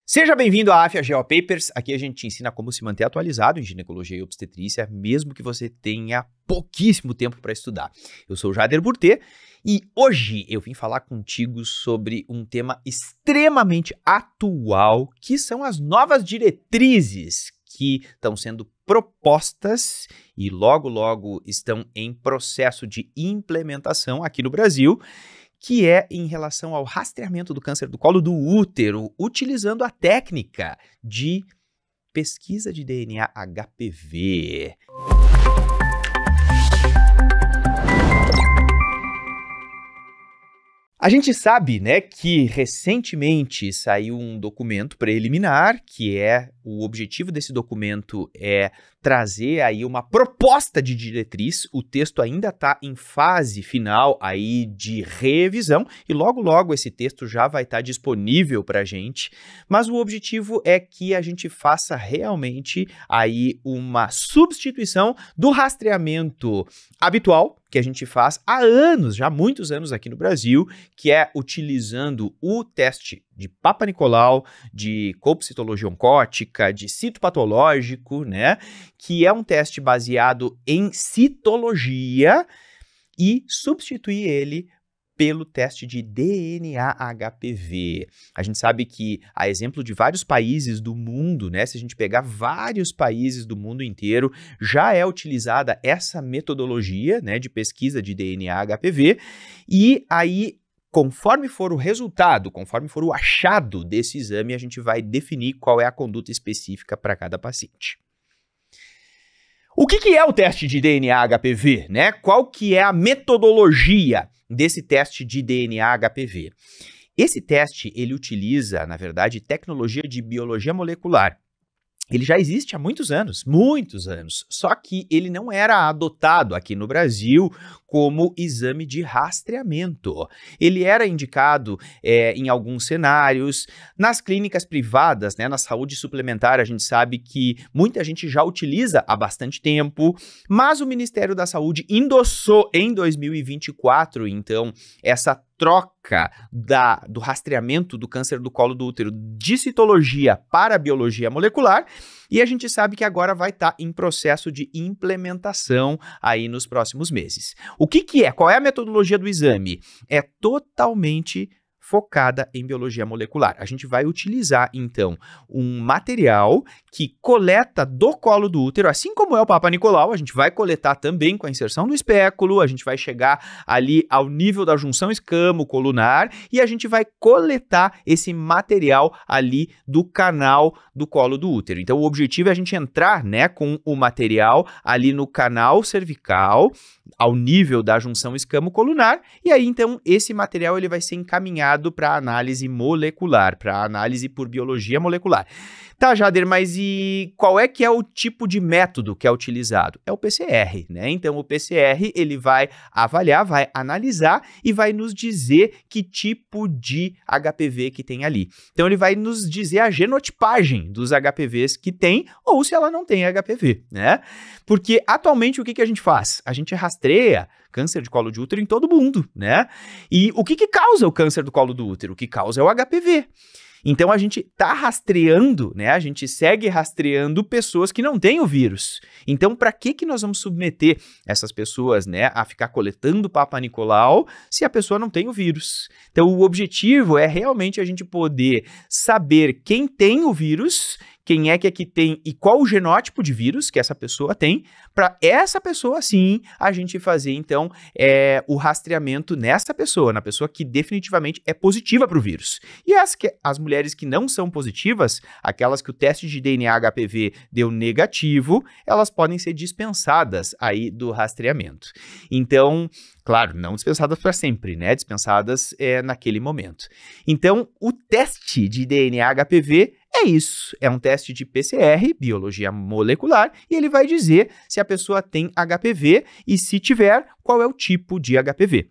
Seja bem-vindo à AFIA GeoPapers. Aqui a gente te ensina como se manter atualizado em ginecologia e obstetrícia, mesmo que você tenha pouquíssimo tempo para estudar. Eu sou o Jader Burtê e hoje eu vim falar contigo sobre um tema extremamente atual, que são as novas diretrizes que estão sendo propostas e logo estão em processo de implementação aqui no Brasil, que é em relação ao rastreamento do câncer do colo do útero, utilizando a técnica de pesquisa de DNA HPV. A gente sabe, né, que recentemente saiu um documento preliminar, que o objetivo desse documento é trazer aí uma proposta de diretriz. O texto ainda está em fase final aí de revisão e logo esse texto já vai estar disponível para a gente, mas o objetivo é que a gente faça realmente aí uma substituição do rastreamento habitual que a gente faz há anos, já há muitos anos aqui no Brasil, que é utilizando o teste de Papa Nicolau, de colpocitologia oncótica, de citopatológico, né? Que é um teste baseado em citologia e substituir ele pelo teste de DNA HPV. A gente sabe que, a exemplo de vários países do mundo, né, se a gente pegar vários países do mundo inteiro, já é utilizada essa metodologia, né, de pesquisa de DNA HPV, e aí, conforme for o resultado, conforme for o achado desse exame, a gente vai definir qual é a conduta específica para cada paciente. O que é o teste de DNA HPV, né? Qual que é a metodologia desse teste de DNA HPV? Esse teste, ele utiliza, na verdade, tecnologia de biologia molecular. Ele já existe há muitos anos, só que ele não era adotado aqui no Brasil como exame de rastreamento. Ele era indicado em alguns cenários, nas clínicas privadas, né, na saúde suplementar, a gente sabe que muita gente já utiliza há bastante tempo, mas o Ministério da Saúde endossou em 2024, então, essa troca do rastreamento do câncer do colo do útero de citologia para biologia molecular, e a gente sabe que agora vai estar em processo de implementação aí nos próximos meses. O que é? Qual é a metodologia do exame? É totalmente focada em biologia molecular. A gente vai utilizar, então, um material que coleta do colo do útero, assim como é o Papa Nicolau, a gente vai coletar também com a inserção do espéculo, a gente vai chegar ali ao nível da junção escamo-colunar e a gente vai coletar esse material ali do canal do colo do útero. Então, o objetivo é a gente entrar, né, com o material ali no canal cervical, ao nível da junção escamo-colunar, e aí, então, esse material ele vai ser encaminhado para análise molecular, para análise por biologia molecular. Tá, Jader, mas e qual é que é o tipo de método que é utilizado? É o PCR, né? Então, o PCR, ele vai avaliar, vai analisar e vai nos dizer que tipo de HPV que tem ali. Então, ele vai nos dizer a genotipagem dos HPVs que tem ou se ela não tem HPV, né? Porque, atualmente, o que a gente faz? A gente rastreia câncer de colo de útero em todo mundo, né? E o que causa o câncer do colo do útero? O que causa é o HPV. Então, a gente está rastreando, né? A gente segue rastreando pessoas que não têm o vírus. Então, para que nós vamos submeter essas pessoas, né, a ficar coletando Papa Nicolau se a pessoa não tem o vírus? Então, o objetivo é realmente a gente poder saber quem tem o vírus, quem é que tem e qual o genótipo de vírus que essa pessoa tem, para essa pessoa, sim, a gente fazer, então, o rastreamento nessa pessoa, na pessoa que definitivamente é positiva para o vírus. E as mulheres que não são positivas, aquelas que o teste de DNA HPV deu negativo, elas podem ser dispensadas aí do rastreamento. Então, claro, não dispensadas para sempre, né? Dispensadas naquele momento. Então, o teste de DNA HPV é isso, é um teste de PCR, biologia molecular, e ele vai dizer se a pessoa tem HPV e, se tiver, qual é o tipo de HPV.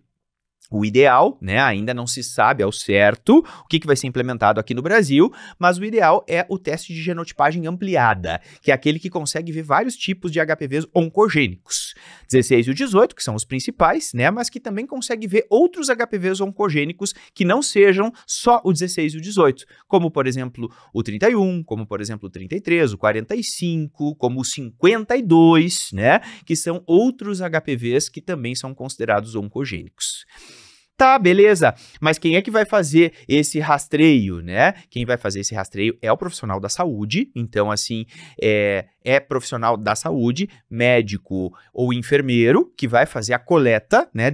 O ideal, né, ainda não se sabe ao certo o que vai ser implementado aqui no Brasil, mas o ideal é o teste de genotipagem ampliada, que é aquele que consegue ver vários tipos de HPVs oncogênicos. 16 e o 18, que são os principais, né, mas que também consegue ver outros HPVs oncogênicos que não sejam só o 16 e o 18, como, por exemplo, o 31, como, por exemplo, o 33, o 45, como o 52, né, que são outros HPVs que também são considerados oncogênicos. Tá, beleza, mas quem é que vai fazer esse rastreio, né? Quem vai fazer esse rastreio é o profissional da saúde, então, assim, é profissional da saúde, médico ou enfermeiro, que vai fazer a coleta, né,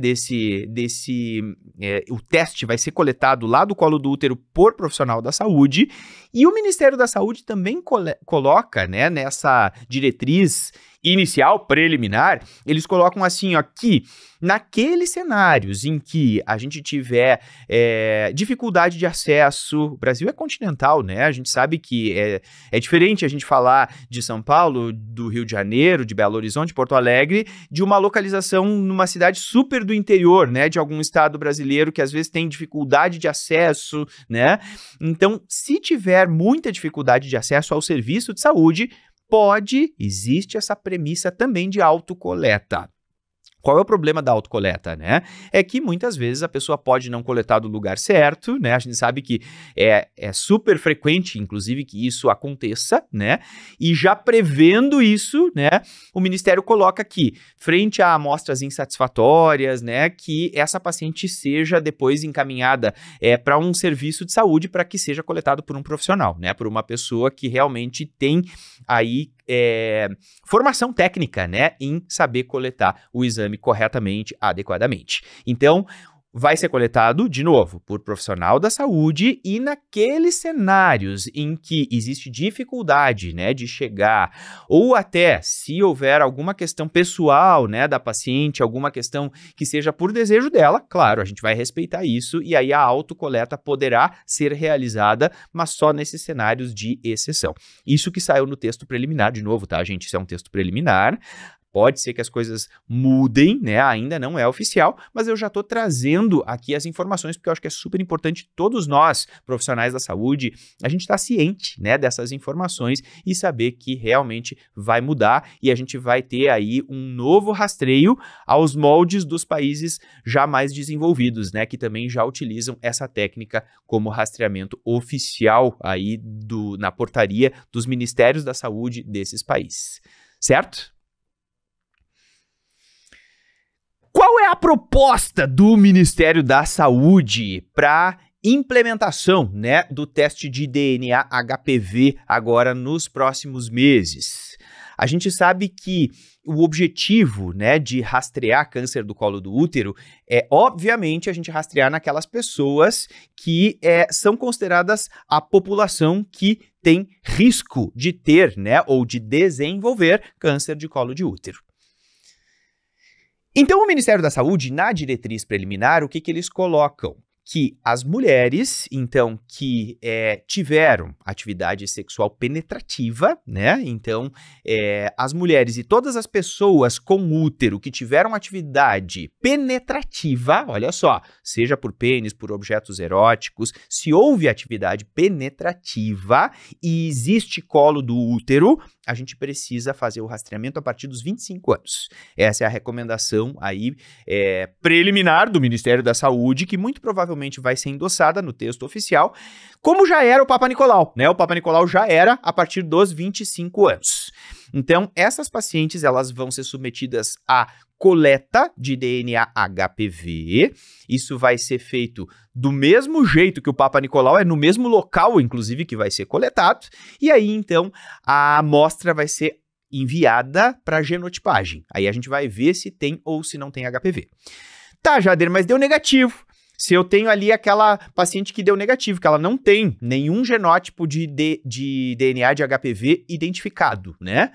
o teste vai ser coletado lá do colo do útero por profissional da saúde, e o Ministério da Saúde também coloca, né, nessa diretriz inicial, preliminar, eles colocam assim, ó, que naqueles cenários em que a gente tiver dificuldade de acesso, o Brasil é continental, né? A gente sabe que é diferente a gente falar de São Paulo, do Rio de Janeiro, de Belo Horizonte, Porto Alegre, de uma localização numa cidade super do interior, né? De algum estado brasileiro que às vezes tem dificuldade de acesso, né? Então, se tiver muita dificuldade de acesso ao serviço de saúde, existe essa premissa também de autocoleta. Qual é o problema da autocoleta, né? É que muitas vezes a pessoa pode não coletar do lugar certo, né? A gente sabe que é super frequente, inclusive, que isso aconteça, né? E já prevendo isso, né? O Ministério coloca que, frente a amostras insatisfatórias, né? Que essa paciente seja depois encaminhada para um serviço de saúde para que seja coletado por um profissional, né? Por uma pessoa que realmente tem aí formação técnica, né, em saber coletar o exame corretamente, adequadamente. Então, vai ser coletado, de novo, por profissional da saúde e naqueles cenários em que existe dificuldade, né, de chegar, ou até se houver alguma questão pessoal, né, da paciente, alguma questão que seja por desejo dela, claro, a gente vai respeitar isso e aí a autocoleta poderá ser realizada, mas só nesses cenários de exceção. Isso que saiu no texto preliminar, de novo, tá, gente? Isso é um texto preliminar. Pode ser que as coisas mudem, né? Ainda não é oficial, mas eu já estou trazendo aqui as informações, porque eu acho que é super importante todos nós, profissionais da saúde, a gente estar ciente, né, dessas informações e saber que realmente vai mudar e a gente vai ter aí um novo rastreio aos moldes dos países já mais desenvolvidos, né, que também já utilizam essa técnica como rastreamento oficial aí na portaria dos ministérios da saúde desses países, certo? Qual é a proposta do Ministério da Saúde para implementação, né, do teste de DNA HPV agora nos próximos meses? A gente sabe que o objetivo, né, de rastrear câncer do colo do útero é, obviamente, a gente rastrear naquelas pessoas que são consideradas a população que tem risco de ter, né, ou de desenvolver câncer de colo de útero. Então, o Ministério da Saúde, na diretriz preliminar, o que eles colocam? Que as mulheres, então, que tiveram atividade sexual penetrativa, né? Então, as mulheres e todas as pessoas com útero que tiveram atividade penetrativa, olha só, seja por pênis, por objetos eróticos, se houve atividade penetrativa e existe colo do útero, a gente precisa fazer o rastreamento a partir dos 25 anos. Essa é a recomendação aí preliminar do Ministério da Saúde, que muito provavelmente vai ser endossada no texto oficial, como já era o Papa Nicolau, né? O Papa Nicolau já era a partir dos 25 anos. Então, essas pacientes, elas vão ser submetidas a coleta de DNA HPV. Isso vai ser feito do mesmo jeito que o Papa Nicolau, no mesmo local, inclusive, que vai ser coletado. E aí, então, a amostra vai ser enviada para genotipagem. Aí a gente vai ver se tem ou se não tem HPV. Tá, Jader, mas deu negativo. Se eu tenho ali aquela paciente que deu negativo, que ela não tem nenhum genótipo de DNA de HPV identificado, né?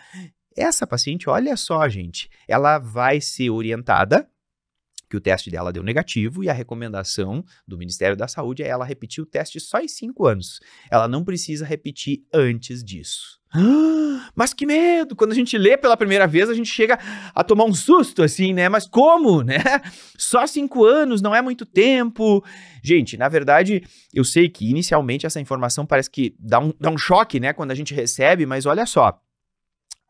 Essa paciente, olha só, gente, ela vai ser orientada que o teste dela deu negativo e a recomendação do Ministério da Saúde é ela repetir o teste só em 5 anos. Ela não precisa repetir antes disso. Mas que medo! Quando a gente lê pela primeira vez, a gente chega a tomar um susto, assim, né? Mas como, né? Só 5 anos, não é muito tempo. Gente, na verdade, eu sei que inicialmente essa informação parece que dá um choque, né? Quando a gente recebe, mas olha só.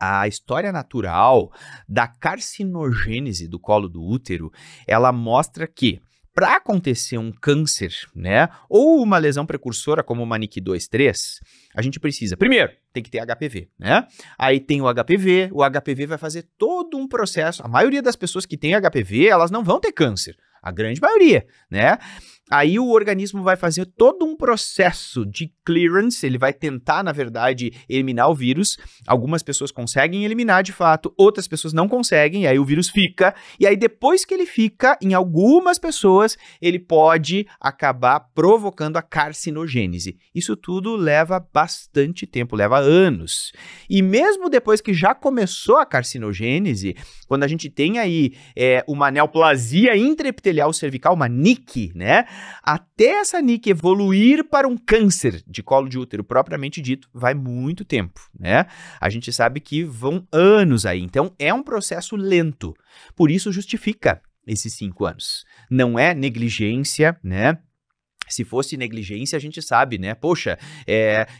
A história natural da carcinogênese do colo do útero, ela mostra que para acontecer um câncer, né, ou uma lesão precursora como uma NIC2-3, a gente precisa, primeiro, tem que ter HPV, né? Aí tem o HPV vai fazer todo um processo. A maioria das pessoas que tem HPV, elas não vão ter câncer, a grande maioria, né? Aí o organismo vai fazer todo um processo de clearance, ele vai tentar, na verdade, eliminar o vírus. Algumas pessoas conseguem eliminar de fato, outras pessoas não conseguem, e aí o vírus fica. E aí depois que ele fica, em algumas pessoas, ele pode acabar provocando a carcinogênese. Isso tudo leva bastante tempo, leva anos. E mesmo depois que já começou a carcinogênese, quando a gente tem aí uma neoplasia intraepitelial cervical, uma NIC, né? Até essa NIC evoluir para um câncer de colo de útero propriamente dito, vai muito tempo, né? A gente sabe que vão anos aí, então é um processo lento. Por isso justifica esses 5 anos. Não é negligência, né? Se fosse negligência, a gente sabe, né? Poxa,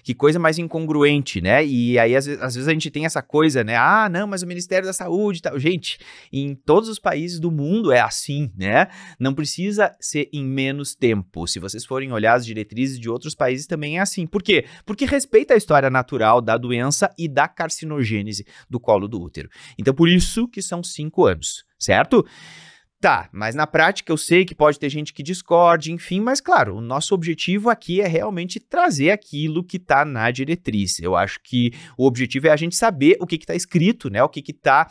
que coisa mais incongruente, né? E aí, às vezes, a gente tem essa coisa, né? Ah, não, mas o Ministério da Saúde e tal. Gente, em todos os países do mundo é assim, né? Não precisa ser em menos tempo. Se vocês forem olhar as diretrizes de outros países, também é assim. Por quê? Porque respeita a história natural da doença e da carcinogênese do colo do útero. Então, por isso que são 5 anos, certo? Tá, mas na prática eu sei que pode ter gente que discorde, enfim, mas claro, o nosso objetivo aqui é realmente trazer aquilo que está na diretriz. Eu acho que o objetivo é a gente saber o que está escrito, né? O que está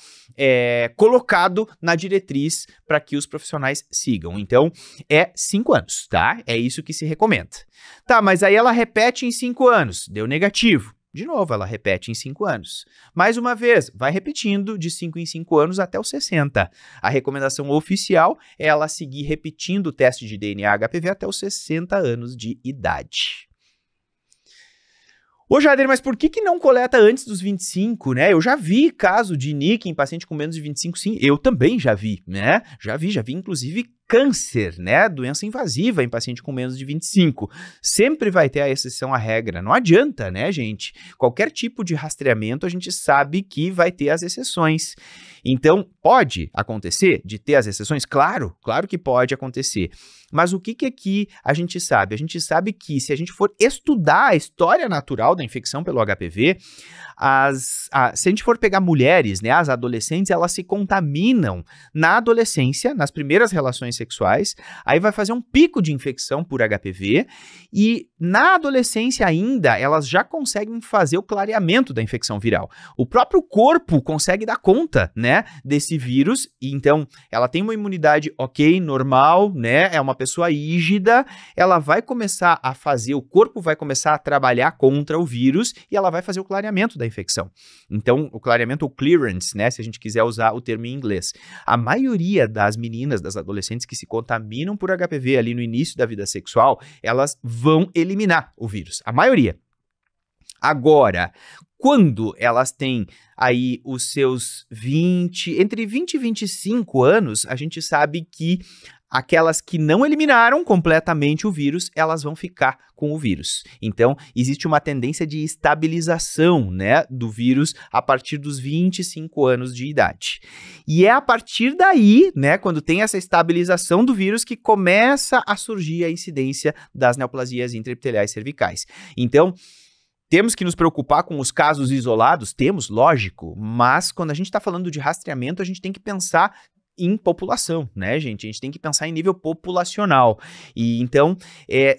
colocado na diretriz para que os profissionais sigam. Então, é 5 anos, tá? É isso que se recomenda. Tá, mas aí ela repete em 5 anos, deu negativo. De novo, ela repete em 5 anos. Mais uma vez, vai repetindo de 5 em 5 anos até os 60. A recomendação oficial é ela seguir repetindo o teste de DNA HPV até os 60 anos de idade. Ô, Jader, mas por que não coleta antes dos 25, né? Eu já vi caso de NIC em paciente com menos de 25, sim, eu também já vi, né? Já vi, inclusive, câncer, né? Doença invasiva em paciente com menos de 25. Sempre vai ter a exceção à regra. Não adianta, né, gente? Qualquer tipo de rastreamento, a gente sabe que vai ter as exceções. Então, pode acontecer de ter as exceções? Claro que pode acontecer. Mas o que aqui a gente sabe? A gente sabe que se a gente for estudar a história natural da infecção pelo HPV, se a gente for pegar mulheres, né, as adolescentes, elas se contaminam na adolescência, nas primeiras relações sexuais, aí vai fazer um pico de infecção por HPV e na adolescência ainda elas já conseguem fazer o clareamento da infecção viral. O próprio corpo consegue dar conta, né, desse vírus, e então ela tem uma imunidade ok, normal, né, é uma pessoa rígida, ela vai começar a fazer, o corpo vai começar a trabalhar contra o vírus e ela vai fazer o clareamento da infecção. Então, o clareamento ou clearance, né, se a gente quiser usar o termo em inglês. A maioria das meninas, das adolescentes que se contaminam por HPV ali no início da vida sexual, elas vão eliminar o vírus. A maioria. Agora, quando elas têm aí os seus entre 20 e 25 anos, a gente sabe que aquelas que não eliminaram completamente o vírus, elas vão ficar com o vírus. Então, existe uma tendência de estabilização, né, do vírus a partir dos 25 anos de idade. E é a partir daí, né, quando tem essa estabilização do vírus, que começa a surgir a incidência das neoplasias intraepiteliais cervicais. Então, temos que nos preocupar com os casos isolados? Temos, lógico, mas quando a gente está falando de rastreamento, a gente tem que pensar em população, né, gente? A gente tem que pensar em nível populacional. E então,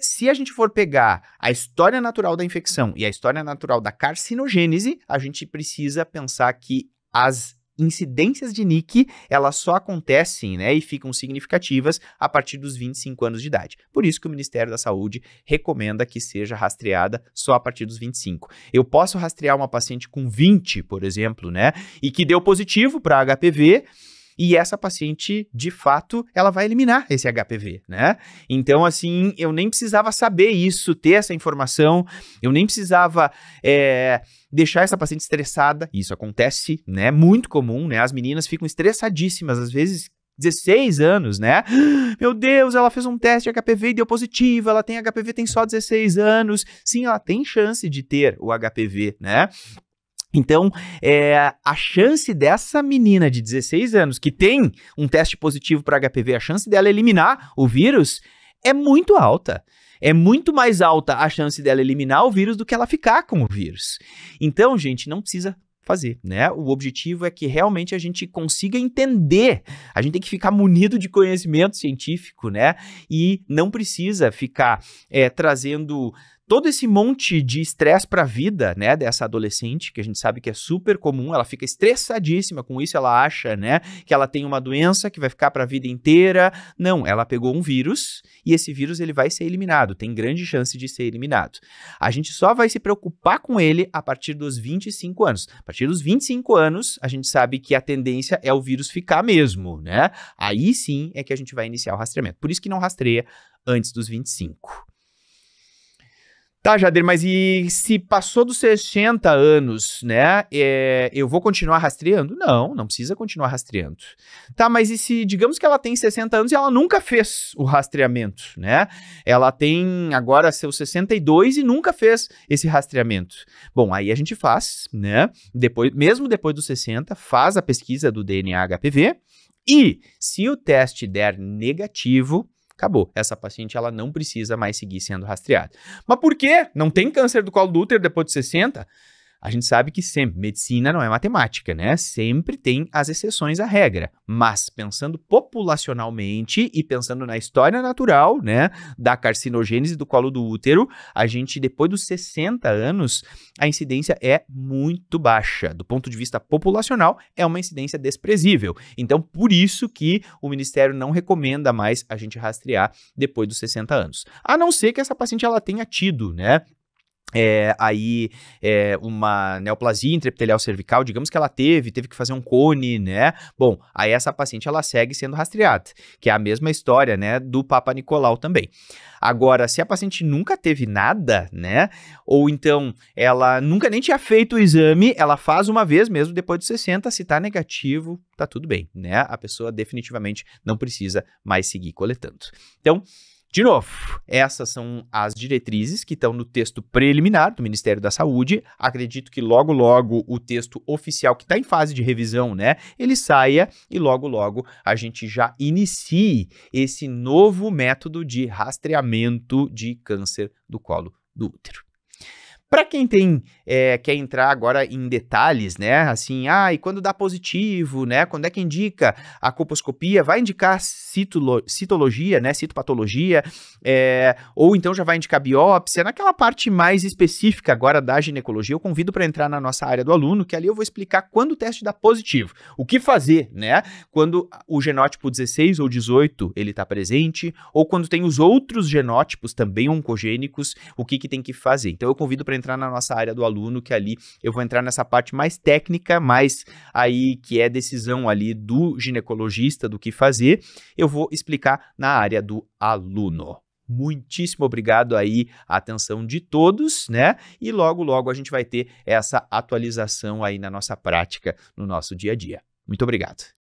se a gente for pegar a história natural da infecção e a história natural da carcinogênese, a gente precisa pensar que as incidências de NIC, elas só acontecem, né, e ficam significativas a partir dos 25 anos de idade. Por isso que o Ministério da Saúde recomenda que seja rastreada só a partir dos 25. Eu posso rastrear uma paciente com 20, por exemplo, né, e que deu positivo para HPV, e essa paciente, de fato, ela vai eliminar esse HPV, né? Então, assim, eu nem precisava saber isso, ter essa informação, eu nem precisava deixar essa paciente estressada. Isso acontece, né? Muito comum, né? As meninas ficam estressadíssimas, às vezes 16 anos, né? Meu Deus, ela fez um teste de HPV e deu positivo, ela tem HPV, tem só 16 anos. Sim, ela tem chance de ter o HPV, né? Então, a chance dessa menina de 16 anos que tem um teste positivo para HPV, a chance dela eliminar o vírus é muito alta. É muito mais alta a chance dela eliminar o vírus do que ela ficar com o vírus. Então, gente, não precisa fazer, né? O objetivo é que realmente a gente consiga entender. A gente tem que ficar munido de conhecimento científico, né? E não precisa ficar trazendo todo esse monte de estresse para a vida, né, dessa adolescente, que a gente sabe que é super comum, ela fica estressadíssima com isso, ela acha, né, que ela tem uma doença que vai ficar para a vida inteira. Não, ela pegou um vírus e esse vírus ele vai ser eliminado, tem grande chance de ser eliminado. A gente só vai se preocupar com ele a partir dos 25 anos. A partir dos 25 anos, a gente sabe que a tendência é o vírus ficar mesmo, né? Aí sim é que a gente vai iniciar o rastreamento. Por isso que não rastreia antes dos 25. Tá, Jader, mas e se passou dos 60 anos, né, eu vou continuar rastreando? Não, não precisa continuar rastreando. Tá, mas e se, digamos que ela tem 60 anos e ela nunca fez o rastreamento, né? Ela tem agora seus 62 e nunca fez esse rastreamento. Bom, aí a gente faz, né, mesmo depois dos 60, faz a pesquisa do DNA HPV e se o teste der negativo, acabou. Essa paciente, ela não precisa mais seguir sendo rastreada. Mas por quê? Não tem câncer do colo do útero depois de 60? A gente sabe que sempre, medicina não é matemática, né? Sempre tem as exceções à regra. Mas pensando populacionalmente e pensando na história natural, né, da carcinogênese do colo do útero, a gente, depois dos 60 anos, a incidência é muito baixa. Do ponto de vista populacional, é uma incidência desprezível. Então, por isso que o Ministério não recomenda mais a gente rastrear depois dos 60 anos. A não ser que essa paciente ela tenha tido, né, uma neoplasia intraepitelial cervical, digamos que ela teve que fazer um cone, né? Bom, aí essa paciente ela segue sendo rastreada, que é a mesma história, né, do Papa Nicolau também. Agora, se a paciente nunca teve nada, né, ou então ela nunca nem tinha feito o exame, ela faz uma vez mesmo depois de 60, se tá negativo, tá tudo bem, né? A pessoa definitivamente não precisa mais seguir coletando. Então, de novo, essas são as diretrizes que estão no texto preliminar do Ministério da Saúde. Acredito que logo, logo o texto oficial que está em fase de revisão, né, ele saia e logo, logo a gente já inicie esse novo método de rastreamento de câncer do colo do útero. Para quem quer entrar agora em detalhes, né, assim, e quando dá positivo, né, quando é que indica a colposcopia, vai indicar citologia, né, citopatologia, ou então já vai indicar biópsia, naquela parte mais específica agora da ginecologia, eu convido para entrar na nossa área do aluno, que ali eu vou explicar quando o teste dá positivo, o que fazer, né, quando o genótipo 16 ou 18 ele está presente, ou quando tem os outros genótipos também oncogênicos, o que tem que fazer. Então eu convido para entrar na nossa área do aluno, que ali eu vou entrar nessa parte mais técnica, mais aí que é decisão ali do ginecologista do que fazer, eu vou explicar na área do aluno. Muitíssimo obrigado aí a atenção de todos, né? E logo, logo a gente vai ter essa atualização aí na nossa prática, no nosso dia a dia. Muito obrigado.